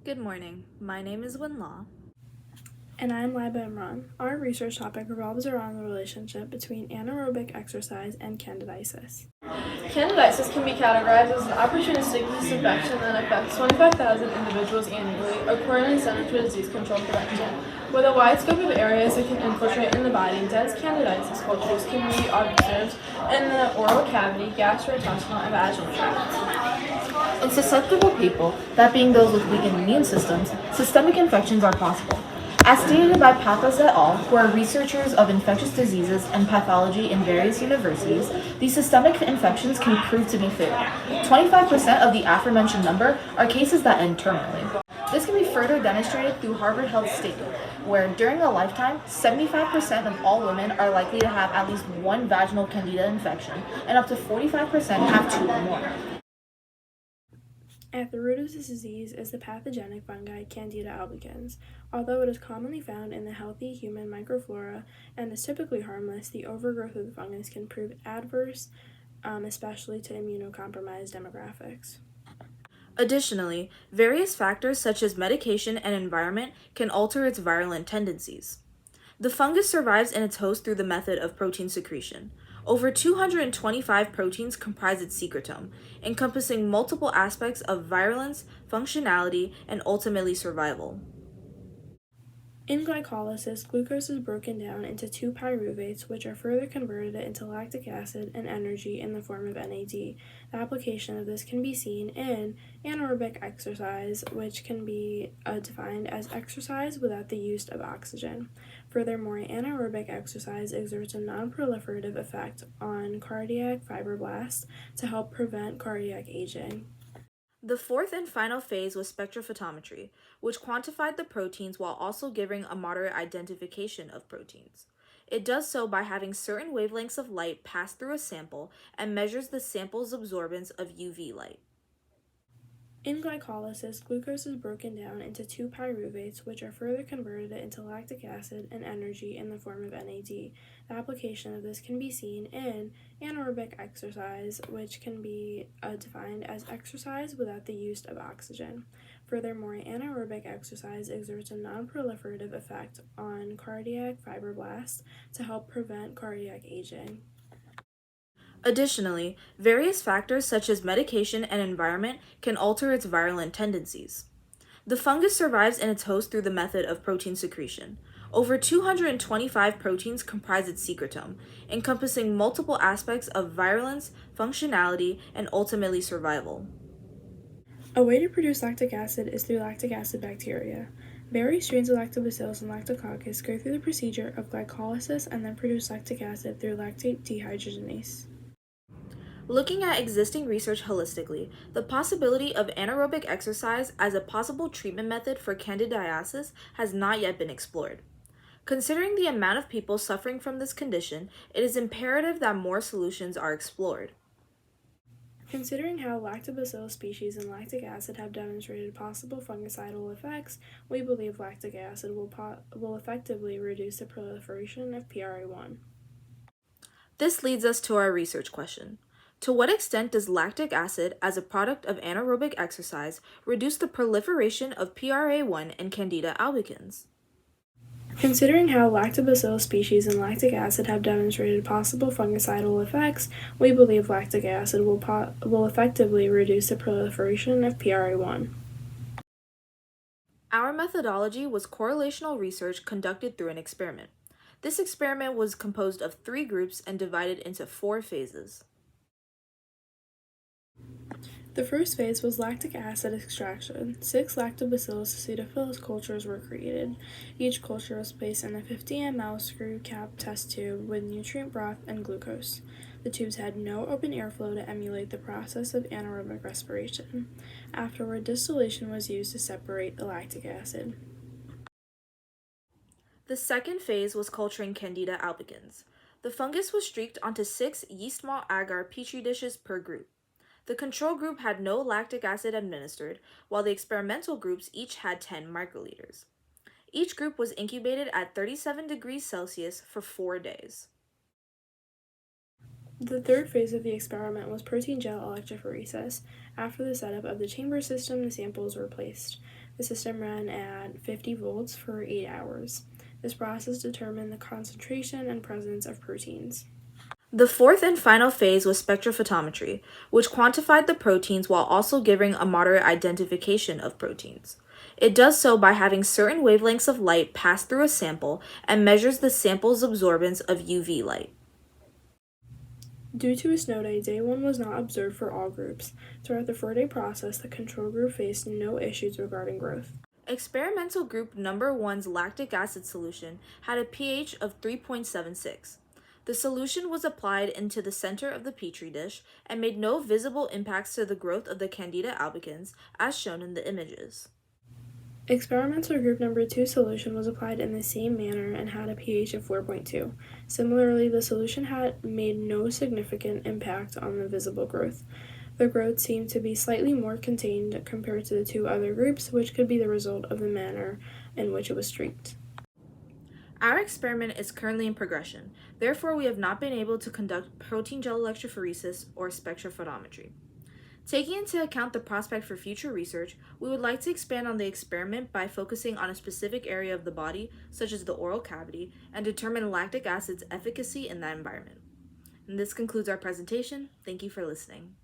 Good morning. My name is Winlaw. And I'm Laiba Imran. Our research topic revolves around the relationship between anaerobic exercise and candidiasis. Candidiasis can be categorized as an opportunistic yeast infection that affects 25,000 individuals annually, according to the Center for Disease Control Prevention. With a wide scope of areas it can infiltrate in the body, dense candidiasis cultures can be observed in the oral cavity, gastrointestinal, and vaginal tract. In susceptible people, that being those with weakened immune systems, systemic infections are possible. As stated by Pappas et al., who are researchers of infectious diseases and pathology in various universities, these systemic infections can prove to be fatal. 25% of the aforementioned number are cases that end terminally. This can be further demonstrated through Harvard Health Study, where during a lifetime, 75% of all women are likely to have at least one vaginal candida infection, and up to 45% have two or more. At the root of this disease is the pathogenic fungi Candida albicans. Although it is commonly found in the healthy human microflora and is typically harmless, the overgrowth of the fungus can prove adverse, especially to immunocompromised demographics. Additionally, various factors such as medication and environment can alter its virulent tendencies. The fungus survives in its host through the method of protein secretion. Over 225 proteins comprise its secretome, encompassing multiple aspects of virulence, functionality, and ultimately survival. In glycolysis, glucose is broken down into two pyruvates, which are further converted into lactic acid and energy in the form of NAD. The application of this can be seen in anaerobic exercise, which can be defined as exercise without the use of oxygen. Furthermore, anaerobic exercise exerts a non-proliferative effect on cardiac fibroblasts to help prevent cardiac aging. The fourth and final phase was spectrophotometry, which quantified the proteins while also giving a moderate identification of proteins. It does so by having certain wavelengths of light pass through a sample and measures the sample's absorbance of UV light. In glycolysis, glucose is broken down into two pyruvates, which are further converted into lactic acid and energy in the form of NAD. The application of this can be seen in anaerobic exercise, which can be defined as exercise without the use of oxygen. Furthermore, anaerobic exercise exerts a non-proliferative effect on cardiac fibroblasts to help prevent cardiac aging. Additionally, various factors such as medication and environment can alter its virulent tendencies. The fungus survives in its host through the method of protein secretion. Over 225 proteins comprise its secretome, encompassing multiple aspects of virulence, functionality, and ultimately survival. A way to produce lactic acid is through lactic acid bacteria. Various strains of lactobacillus and lactococcus go through the procedure of glycolysis and then produce lactic acid through lactate dehydrogenase. Looking at existing research holistically, the possibility of anaerobic exercise as a possible treatment method for candidiasis has not yet been explored. Considering the amount of people suffering from this condition, it is imperative that more solutions are explored. Considering how lactobacillus species and lactic acid have demonstrated possible fungicidal effects, we believe lactic acid will effectively reduce the proliferation of PRA1. This leads us to our research question. To what extent does lactic acid, as a product of anaerobic exercise, reduce the proliferation of PRA1 and Candida albicans? Considering how lactobacillus species and lactic acid have demonstrated possible fungicidal effects, we believe lactic acid will effectively reduce the proliferation of PRA1. Our methodology was correlational research conducted through an experiment. This experiment was composed of 3 groups and divided into 4 phases. The first phase was lactic acid extraction. 6 Lactobacillus acidophilus cultures were created. Each culture was placed in a 50 ml screw cap test tube with nutrient broth and glucose. The tubes had no open airflow to emulate the process of anaerobic respiration. Afterward, distillation was used to separate the lactic acid. The second phase was culturing Candida albicans. The fungus was streaked onto 6 yeast malt agar petri dishes per group. The control group had no lactic acid administered, while the experimental groups each had 10 microliters. Each group was incubated at 37 degrees Celsius for 4 days. The third phase of the experiment was protein gel electrophoresis. After the setup of the chamber system, the samples were placed. The system ran at 50 volts for 8 hours. This process determined the concentration and presence of proteins. The fourth and final phase was spectrophotometry, which quantified the proteins while also giving a moderate identification of proteins. It does so by having certain wavelengths of light pass through a sample and measures the sample's absorbance of UV light. Due to a snow day, day 1 was not observed for all groups. Throughout the 4-day process, the control group faced no issues regarding growth. Experimental group number 1's lactic acid solution had a pH of 3.76. The solution was applied into the center of the petri dish and made no visible impacts to the growth of the Candida albicans, as shown in the images. Experimental group number 2 solution was applied in the same manner and had a pH of 4.2. Similarly, the solution had made no significant impact on the visible growth. The growth seemed to be slightly more contained compared to the 2 other groups, which could be the result of the manner in which it was streaked. Our experiment is currently in progression, therefore we have not been able to conduct protein gel electrophoresis or spectrophotometry. Taking into account the prospect for future research, we would like to expand on the experiment by focusing on a specific area of the body, such as the oral cavity, and determine lactic acid's efficacy in that environment. And this concludes our presentation. Thank you for listening.